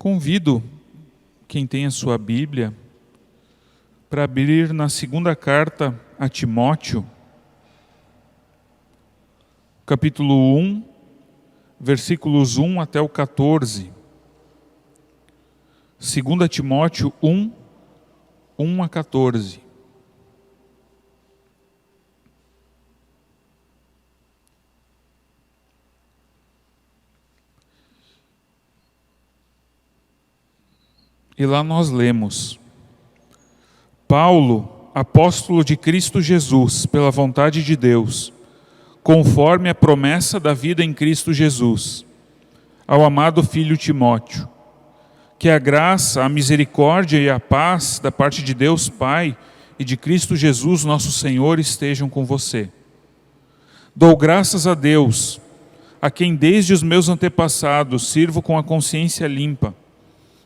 Convido quem tem a sua Bíblia para abrir na segunda carta a Timóteo, capítulo 1, versículos 1 até o 14. 2 Timóteo 1, 1 a 14. E lá nós lemos: Paulo, apóstolo de Cristo Jesus, pela vontade de Deus, conforme a promessa da vida em Cristo Jesus, ao amado filho Timóteo, que a graça, a misericórdia e a paz da parte de Deus Pai e de Cristo Jesus, nosso Senhor, estejam com você. Dou graças a Deus, a quem desde os meus antepassados sirvo com a consciência limpa,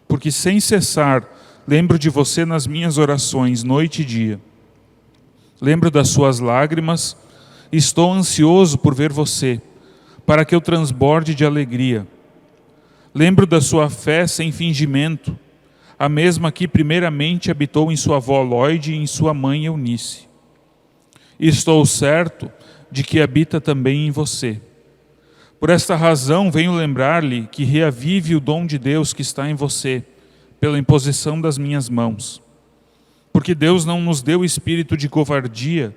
porque sem cessar lembro de você nas minhas orações, noite e dia. Lembro das suas lágrimas e estou ansioso por ver você, para que eu transborde de alegria. Lembro da sua fé sem fingimento, a mesma que primeiramente habitou em sua avó Lóide e em sua mãe Eunice. E estou certo de que habita também em você. Por esta razão venho lembrar-lhe que reavive o dom de Deus que está em você, pela imposição das minhas mãos. Porque Deus não nos deu espírito de covardia,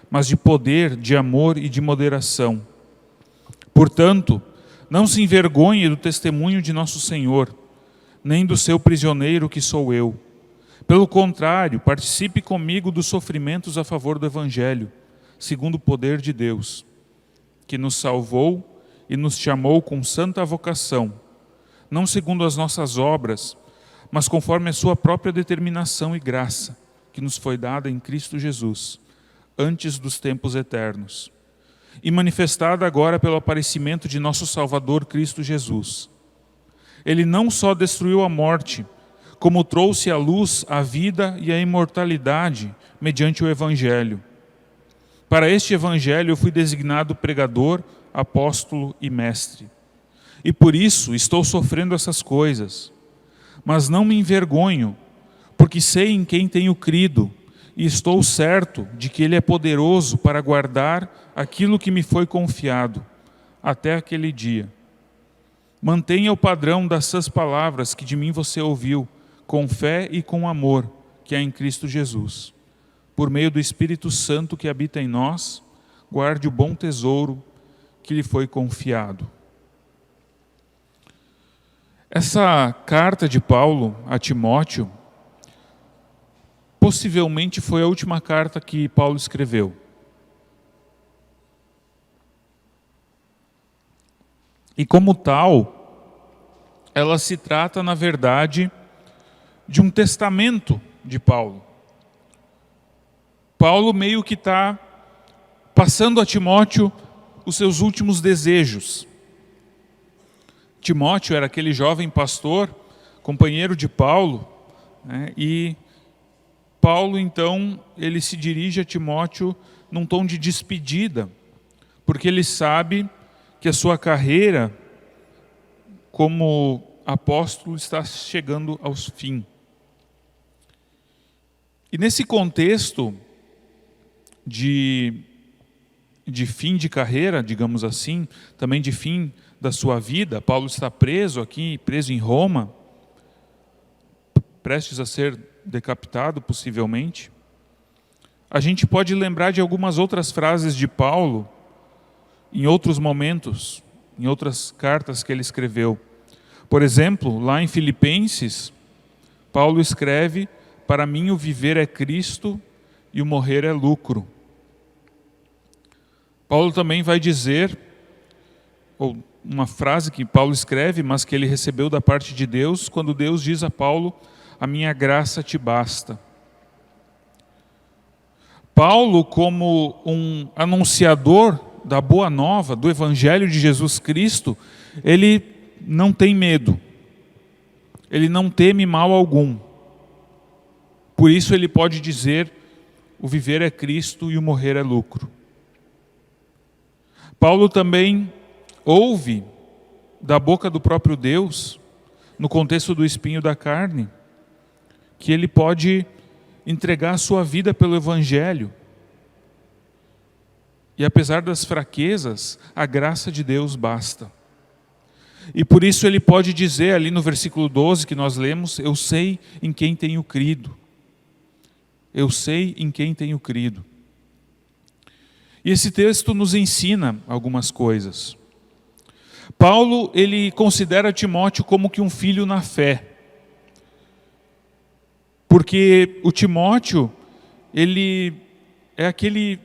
mas de poder, de amor e de moderação. Portanto, não se envergonhe do testemunho de nosso Senhor, nem do seu prisioneiro que sou eu. Pelo contrário, participe comigo dos sofrimentos a favor do Evangelho, segundo o poder de Deus, que nos salvou e nos chamou com santa vocação, não segundo as nossas obras, mas conforme a sua própria determinação e graça, que nos foi dada em Cristo Jesus, antes dos tempos eternos, e manifestada agora pelo aparecimento de nosso Salvador Cristo Jesus. Ele não só destruiu a morte, como trouxe à luz a vida e a imortalidade mediante o Evangelho. Para este Evangelho eu fui designado pregador, apóstolo e mestre. E por isso estou sofrendo essas coisas. Mas não me envergonho, porque sei em quem tenho crido, e estou certo de que Ele é poderoso para guardar aquilo que me foi confiado, até aquele dia. Mantenha o padrão dessas palavras que de mim você ouviu, com fé e com amor, que há em Cristo Jesus. Por meio do Espírito Santo que habita em nós, guarde o bom tesouro que lhe foi confiado. Essa carta de Paulo a Timóteo possivelmente foi a última carta que Paulo escreveu. E como tal, ela se trata, na verdade, de um testamento de Paulo. Paulo meio que está passando a Timóteo os seus últimos desejos. Timóteo era aquele jovem pastor, companheiro de Paulo, né? E Paulo, então, ele se dirige a Timóteo num tom de despedida, porque ele sabe que a sua carreira como apóstolo está chegando ao fim. E nesse contexto de fim de carreira, digamos assim, também de fim da sua vida, Paulo está preso aqui, preso em Roma, prestes a ser decapitado possivelmente. A gente pode lembrar de algumas outras frases de Paulo em outros momentos, em outras cartas que ele escreveu. Por exemplo, lá em Filipenses, Paulo escreve: para mim o viver é Cristo e o morrer é lucro. Paulo também vai dizer, ou uma frase que Paulo escreve, mas que ele recebeu da parte de Deus, quando Deus diz a Paulo: a minha graça te basta. Paulo, como um anunciador da boa nova, do Evangelho de Jesus Cristo, ele não tem medo, ele não teme mal algum. Por isso ele pode dizer: o viver é Cristo e o morrer é lucro. Paulo também ouve da boca do próprio Deus no contexto do espinho da carne, que ele pode entregar a sua vida pelo Evangelho. E apesar das fraquezas, a graça de Deus basta. E por isso ele pode dizer ali no versículo 12 que nós lemos: eu sei em quem tenho crido. Eu sei em quem tenho crido. E esse texto nos ensina algumas coisas. Paulo, ele considera Timóteo como que um filho na fé. Porque o Timóteo, ele é aquele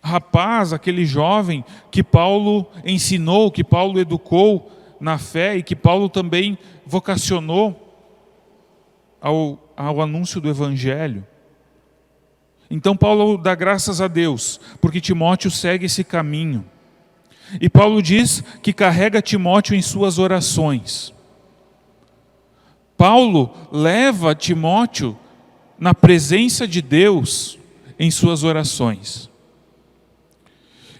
rapaz, aquele jovem que Paulo ensinou, que Paulo educou na fé e que Paulo também vocacionou ao anúncio do Evangelho. Então Paulo dá graças a Deus, porque Timóteo segue esse caminho. E Paulo diz que carrega Timóteo em suas orações. Paulo leva Timóteo na presença de Deus em suas orações.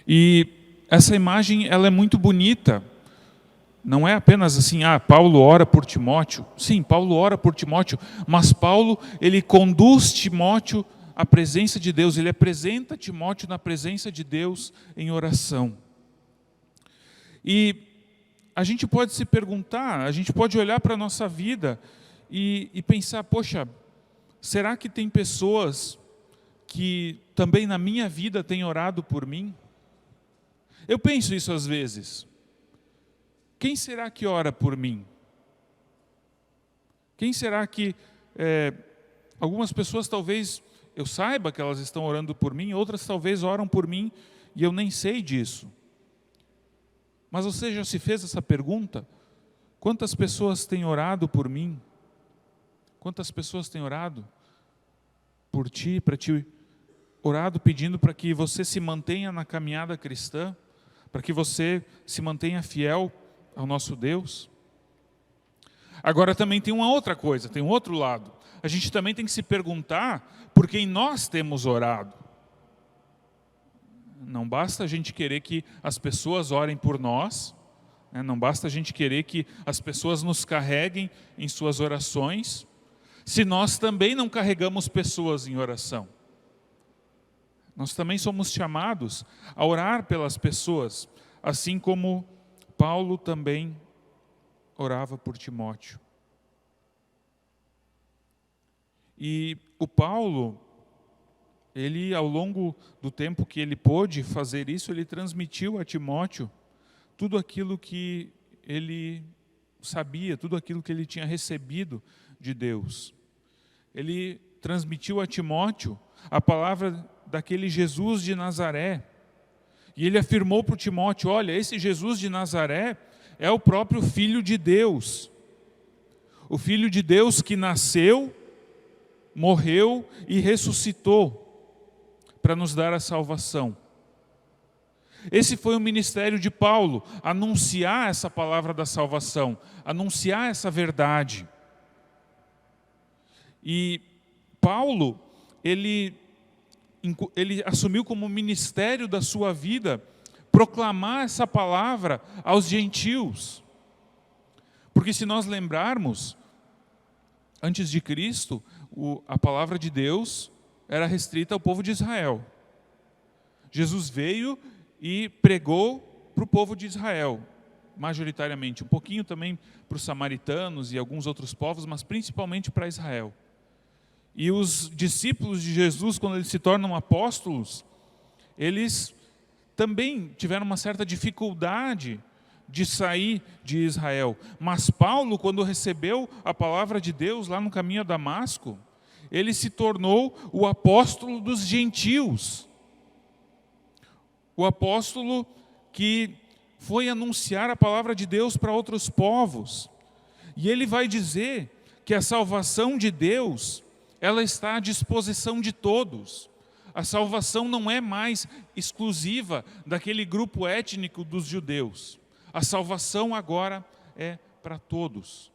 E essa imagem, ela é muito bonita. Não é apenas assim, Paulo ora por Timóteo. Sim, Paulo ora por Timóteo, mas Paulo, ele conduz Timóteo à presença de Deus, ele apresenta Timóteo na presença de Deus em oração. E a gente pode se perguntar, a gente pode olhar para a nossa vida e pensar, poxa, será que tem pessoas que também na minha vida têm orado por mim? Eu penso isso às vezes. Quem será que ora por mim? Quem será que... algumas pessoas talvez eu saiba que elas estão orando por mim, outras talvez oram por mim e eu nem sei disso. Mas você já se fez essa pergunta? Quantas pessoas têm orado por mim? Quantas pessoas têm orado por ti, para ti, orado pedindo para que você se mantenha na caminhada cristã, para que você se mantenha fiel ao nosso Deus? Agora também tem uma outra coisa, tem um outro lado. A gente também tem que se perguntar por quem nós temos orado. Não basta a gente querer que as pessoas orem por nós, né? Não basta a gente querer que as pessoas nos carreguem em suas orações, se nós também não carregamos pessoas em oração. Nós também somos chamados a orar pelas pessoas, assim como Paulo também orava por Timóteo. E o Paulo, ele ao longo do tempo que ele pôde fazer isso, ele transmitiu a Timóteo tudo aquilo que ele sabia, tudo aquilo que ele tinha recebido de Deus. Ele transmitiu a Timóteo a palavra daquele Jesus de Nazaré. E ele afirmou para o Timóteo: olha, esse Jesus de Nazaré é o próprio Filho de Deus. O Filho de Deus que nasceu, morreu e ressuscitou para nos dar a salvação. Esse foi o ministério de Paulo, anunciar essa palavra da salvação, anunciar essa verdade. E Paulo, ele assumiu como ministério da sua vida proclamar essa palavra aos gentios. Porque se nós lembrarmos, antes de Cristo, a palavra de Deus era restrita ao povo de Israel. Jesus veio e pregou para o povo de Israel, majoritariamente, um pouquinho também para os samaritanos e alguns outros povos, mas principalmente para Israel. E os discípulos de Jesus, quando eles se tornam apóstolos, eles também tiveram uma certa dificuldade de sair de Israel. Mas Paulo, quando recebeu a palavra de Deus lá no caminho a Damasco, ele se tornou o apóstolo dos gentios. O apóstolo que foi anunciar a palavra de Deus para outros povos. E ele vai dizer que a salvação de Deus, ela está à disposição de todos. A salvação não é mais exclusiva daquele grupo étnico dos judeus. A salvação agora é para todos.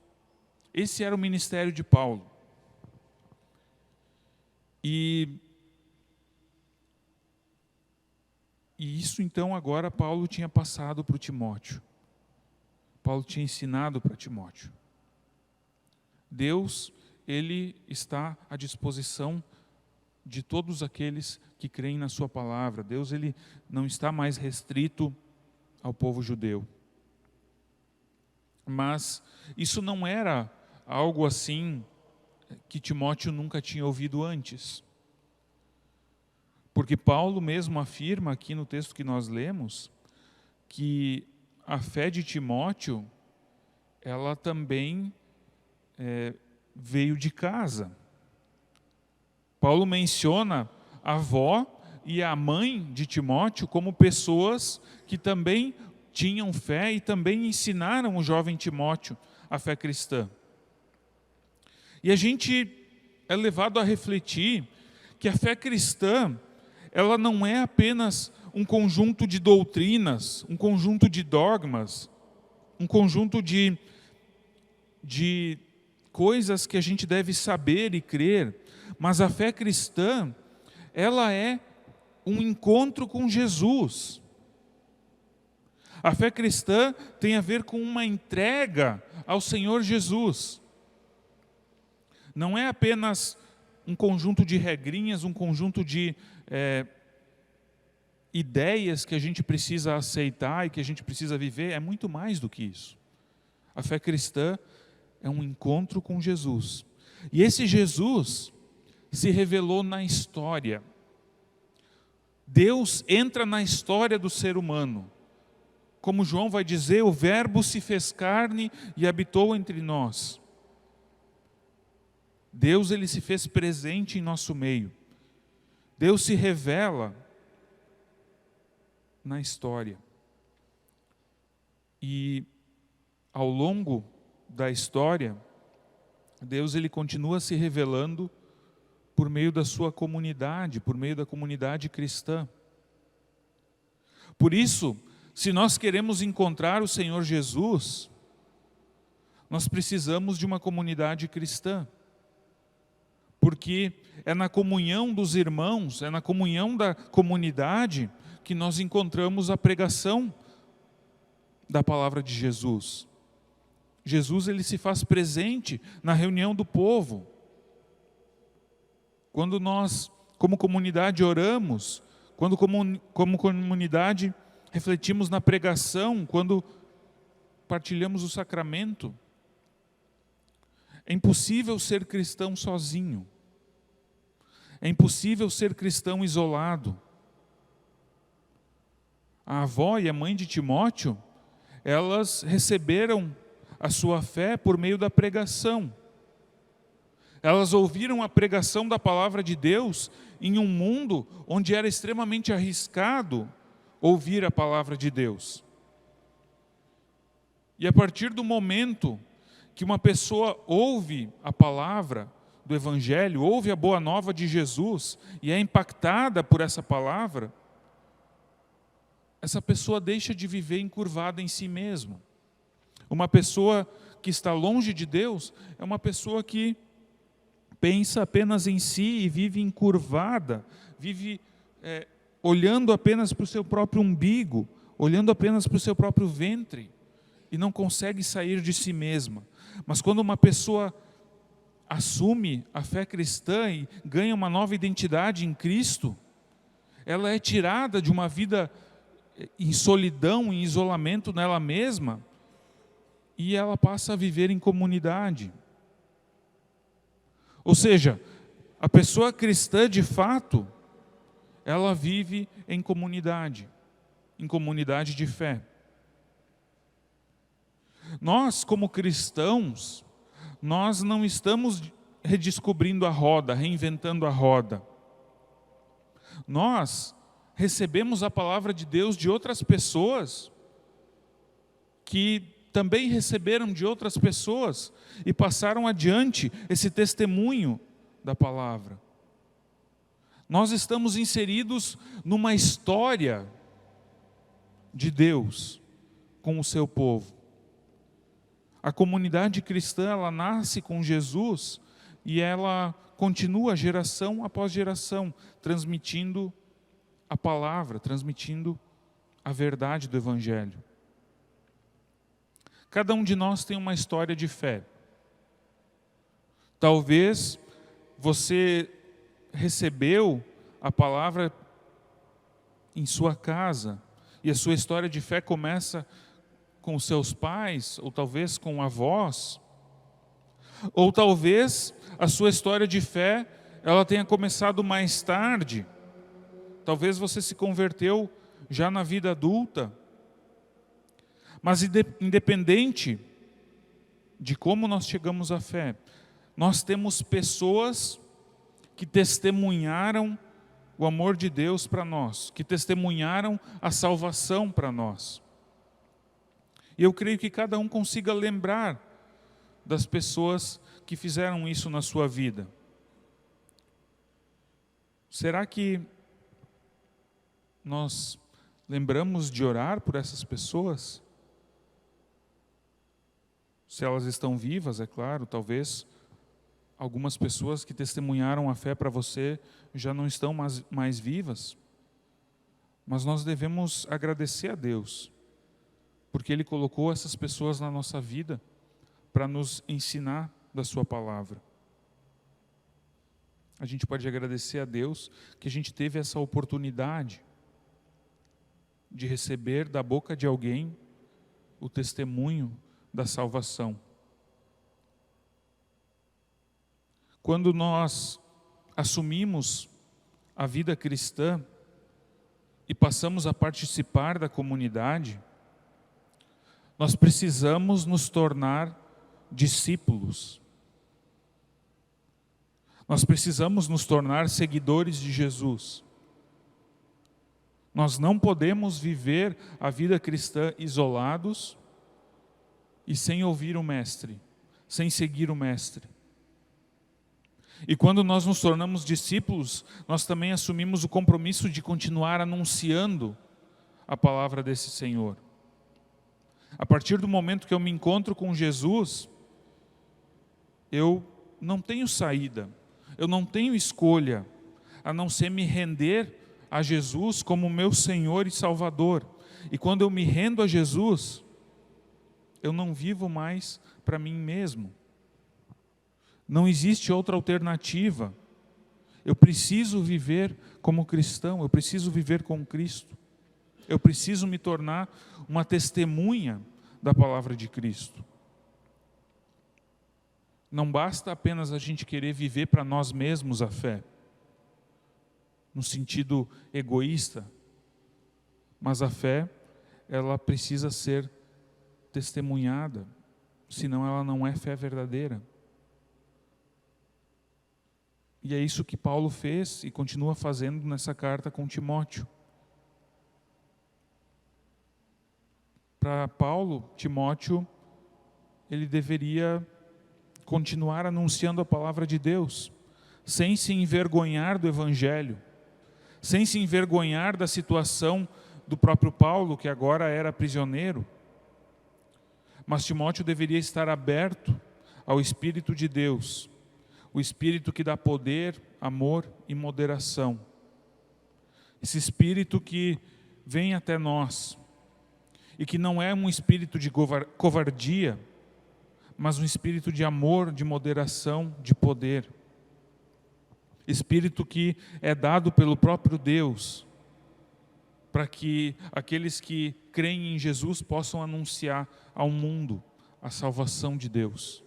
Esse era o ministério de Paulo. E isso então agora Paulo tinha passado para o Timóteo. Paulo tinha ensinado para Timóteo. Deus, Ele está à disposição de todos aqueles que creem na sua palavra. Deus, Ele não está mais restrito ao povo judeu. Mas isso não era algo assim que Timóteo nunca tinha ouvido antes. Porque Paulo mesmo afirma aqui no texto que nós lemos, que a fé de Timóteo, ela também veio de casa. Paulo menciona a avó e a mãe de Timóteo como pessoas que também tinham fé e também ensinaram o jovem Timóteo a fé cristã. E a gente é levado a refletir que a fé cristã, ela não é apenas um conjunto de doutrinas, um conjunto de dogmas, um conjunto de coisas que a gente deve saber e crer, mas a fé cristã, ela é um encontro com Jesus. A fé cristã tem a ver com uma entrega ao Senhor Jesus. Não é apenas um conjunto de regrinhas, um conjunto de ideias que a gente precisa aceitar e que a gente precisa viver, é muito mais do que isso. A fé cristã é um encontro com Jesus. E esse Jesus se revelou na história. Deus entra na história do ser humano. Como João vai dizer, o Verbo se fez carne e habitou entre nós. Deus, ele se fez presente em nosso meio. Deus se revela na história. E ao longo da história, Deus, ele continua se revelando por meio da sua comunidade, por meio da comunidade cristã. Por isso, se nós queremos encontrar o Senhor Jesus, nós precisamos de uma comunidade cristã. Porque é na comunhão dos irmãos, é na comunhão da comunidade que nós encontramos a pregação da palavra de Jesus. Jesus, ele se faz presente na reunião do povo. Quando nós, como comunidade, oramos, quando como comunidade refletimos na pregação, quando partilhamos o sacramento, é impossível ser cristão sozinho. É impossível ser cristão isolado. A avó e a mãe de Timóteo, elas receberam a sua fé por meio da pregação. Elas ouviram a pregação da palavra de Deus em um mundo onde era extremamente arriscado ouvir a palavra de Deus. E a partir do momento que uma pessoa ouve a palavra do Evangelho, ouve a boa nova de Jesus e é impactada por essa palavra, essa pessoa deixa de viver encurvada em si mesma. Uma pessoa que está longe de Deus é uma pessoa que pensa apenas em si e vive encurvada, vive olhando apenas para o seu próprio umbigo, olhando apenas para o seu próprio ventre e não consegue sair de si mesma. Mas quando uma pessoa assume a fé cristã e ganha uma nova identidade em Cristo, ela é tirada de uma vida em solidão, em isolamento nela mesma, e ela passa a viver em comunidade. Ou seja, a pessoa cristã de fato, ela vive em comunidade de fé. Nós, como cristãos, nós não estamos redescobrindo a roda, reinventando a roda. Nós recebemos a palavra de Deus de outras pessoas, que também receberam de outras pessoas e passaram adiante esse testemunho da palavra. Nós estamos inseridos numa história de Deus com o seu povo. A comunidade cristã, ela nasce com Jesus e ela continua geração após geração, transmitindo a palavra, transmitindo a verdade do Evangelho. Cada um de nós tem uma história de fé. Talvez você recebeu a palavra em sua casa e a sua história de fé começa com os seus pais, ou talvez com avós, ou talvez a sua história de fé ela tenha começado mais tarde. Talvez você se converteu já na vida adulta. Mas independente de como nós chegamos à fé, nós temos pessoas que testemunharam o amor de Deus para nós, que testemunharam a salvação para nós. E eu creio que cada um consiga lembrar das pessoas que fizeram isso na sua vida. Será que nós lembramos de orar por essas pessoas? Se elas estão vivas, é claro, talvez algumas pessoas que testemunharam a fé para você já não estão mais vivas. Mas nós devemos agradecer a Deus, porque Ele colocou essas pessoas na nossa vida para nos ensinar da sua palavra. A gente pode agradecer a Deus que a gente teve essa oportunidade de receber da boca de alguém o testemunho da salvação. Quando nós assumimos a vida cristã e passamos a participar da comunidade, nós precisamos nos tornar discípulos. Nós precisamos nos tornar seguidores de Jesus. Nós não podemos viver a vida cristã isolados e sem ouvir o Mestre, sem seguir o Mestre. E quando nós nos tornamos discípulos, nós também assumimos o compromisso de continuar anunciando a palavra desse Senhor. A partir do momento que eu me encontro com Jesus, eu não tenho saída, eu não tenho escolha, a não ser me render a Jesus como meu Senhor e Salvador. E quando eu me rendo a Jesus, eu não vivo mais para mim mesmo. Não existe outra alternativa. Eu preciso viver como cristão, eu preciso viver com Cristo. Eu preciso me tornar uma testemunha da palavra de Cristo. Não basta apenas a gente querer viver para nós mesmos a fé, no sentido egoísta, mas a fé, ela precisa ser testemunhada, senão ela não é fé verdadeira. E é isso que Paulo fez e continua fazendo nessa carta com Timóteo. Para Paulo, Timóteo, ele deveria continuar anunciando a palavra de Deus, sem se envergonhar do Evangelho, sem se envergonhar da situação do próprio Paulo, que agora era prisioneiro. Mas Timóteo deveria estar aberto ao Espírito de Deus, o Espírito que dá poder, amor e moderação. Esse Espírito que vem até nós e que não é um espírito de covardia, mas um espírito de amor, de moderação, de poder. Espírito que é dado pelo próprio Deus, para que aqueles que creem em Jesus possam anunciar ao mundo a salvação de Deus,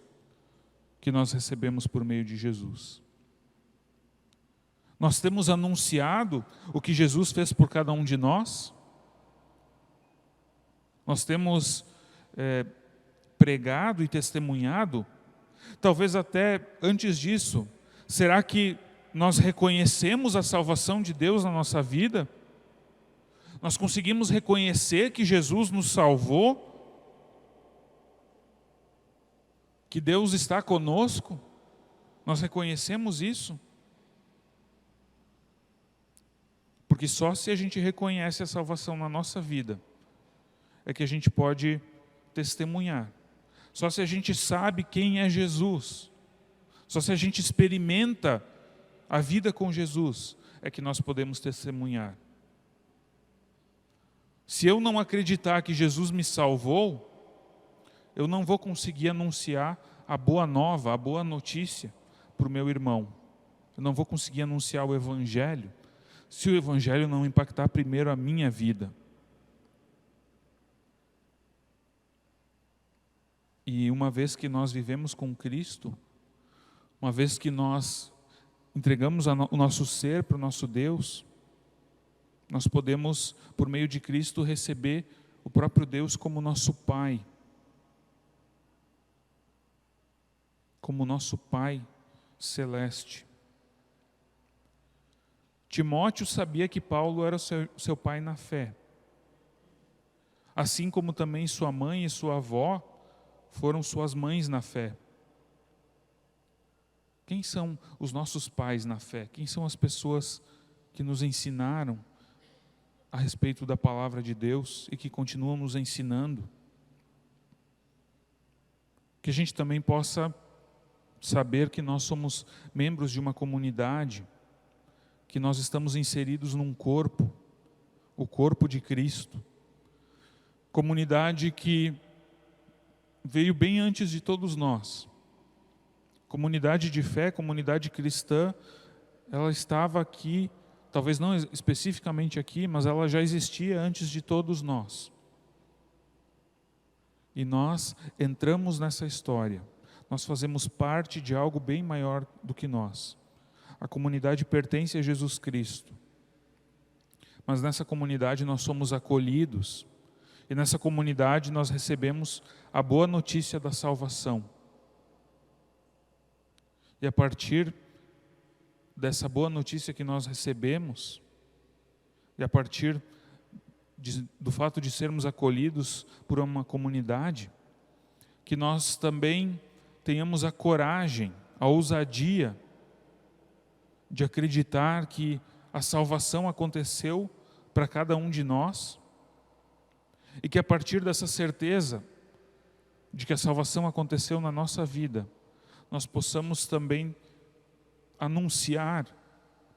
que nós recebemos por meio de Jesus. Nós temos anunciado o que Jesus fez por cada um de nós. Nós temos pregado e testemunhado. Talvez até antes disso, será que nós reconhecemos a salvação de Deus na nossa vida? Nós conseguimos reconhecer que Jesus nos salvou? Que Deus está conosco? Nós reconhecemos isso? Porque só se a gente reconhece a salvação na nossa vida é que a gente pode testemunhar. Só se a gente sabe quem é Jesus, só se a gente experimenta a vida com Jesus, é que nós podemos testemunhar. Se eu não acreditar que Jesus me salvou, eu não vou conseguir anunciar a boa nova, a boa notícia para o meu irmão. Eu não vou conseguir anunciar o Evangelho se o Evangelho não impactar primeiro a minha vida. E uma vez que nós vivemos com Cristo, uma vez que nós entregamos o nosso ser para o nosso Deus, nós podemos, por meio de Cristo, receber o próprio Deus como nosso Pai. Como nosso Pai celeste. Timóteo sabia que Paulo era seu pai na fé. Assim como também sua mãe e sua avó foram suas mães na fé. Quem são os nossos pais na fé? Quem são as pessoas que nos ensinaram a respeito da palavra de Deus e que continuam nos ensinando? Que a gente também possa saber que nós somos membros de uma comunidade, que nós estamos inseridos num corpo, o corpo de Cristo. Comunidade que veio bem antes de todos nós. Comunidade de fé, comunidade cristã, ela estava aqui, talvez não especificamente aqui, mas ela já existia antes de todos nós. E nós entramos nessa história. Nós fazemos parte de algo bem maior do que nós. A comunidade pertence a Jesus Cristo. Mas nessa comunidade nós somos acolhidos. E nessa comunidade nós recebemos a boa notícia da salvação. E a partir dessa boa notícia que nós recebemos, e a partir do fato de sermos acolhidos por uma comunidade, que nós também tenhamos a coragem, a ousadia de acreditar que a salvação aconteceu para cada um de nós e que a partir dessa certeza de que a salvação aconteceu na nossa vida, nós possamos também anunciar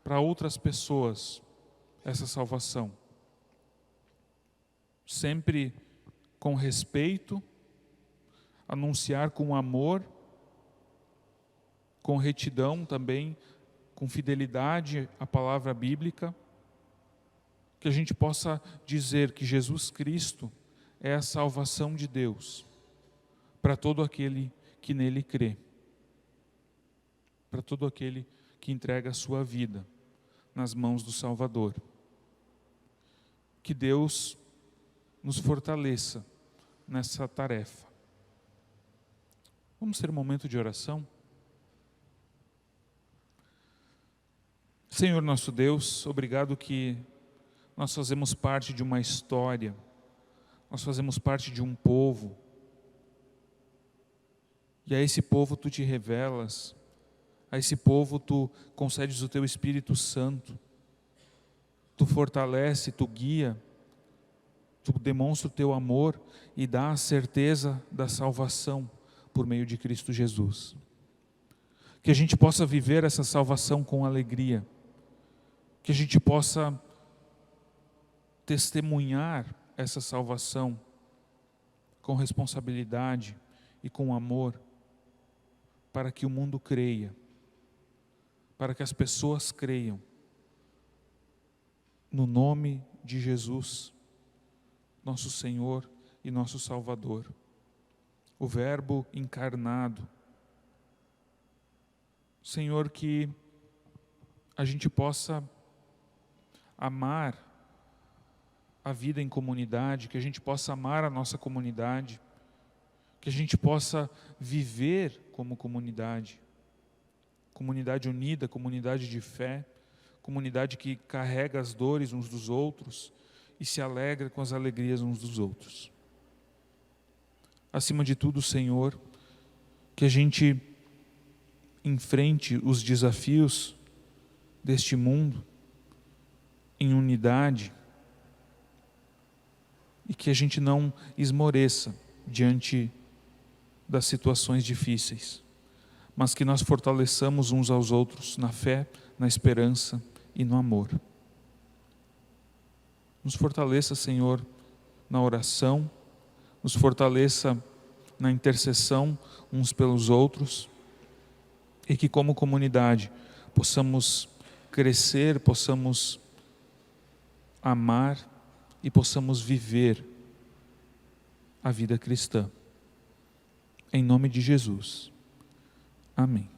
para outras pessoas essa salvação. Sempre com respeito, anunciar com amor, com retidão também, com fidelidade à palavra bíblica, que a gente possa dizer que Jesus Cristo é a salvação de Deus para todo aquele que nele crê, para todo aquele que entrega a sua vida nas mãos do Salvador. Que Deus nos fortaleça nessa tarefa. Vamos ter um momento de oração? Senhor nosso Deus, obrigado que nós fazemos parte de uma história, nós fazemos parte de um povo, e a esse povo Tu te revelas, a esse povo Tu concedes o Teu Espírito Santo, Tu fortalece, Tu guia, Tu demonstra o Teu amor e dá a certeza da salvação por meio de Cristo Jesus. Que a gente possa viver essa salvação com alegria, que a gente possa testemunhar essa salvação com responsabilidade e com amor, para que o mundo creia, para que as pessoas creiam no nome de Jesus, nosso Senhor e nosso Salvador, o Verbo encarnado. Senhor, que a gente possa amar a vida em comunidade, que a gente possa amar a nossa comunidade, que a gente possa viver como comunidade, comunidade unida, comunidade de fé, comunidade que carrega as dores uns dos outros e se alegra com as alegrias uns dos outros. Acima de tudo, Senhor, que a gente enfrente os desafios deste mundo em unidade e que a gente não esmoreça diante das situações difíceis, mas que nós fortaleçamos uns aos outros na fé, na esperança e no amor. Nos fortaleça, Senhor, na oração, nos fortaleça na intercessão uns pelos outros, e que como comunidade possamos crescer, possamos amar e possamos viver a vida cristã. Em nome de Jesus. Amém.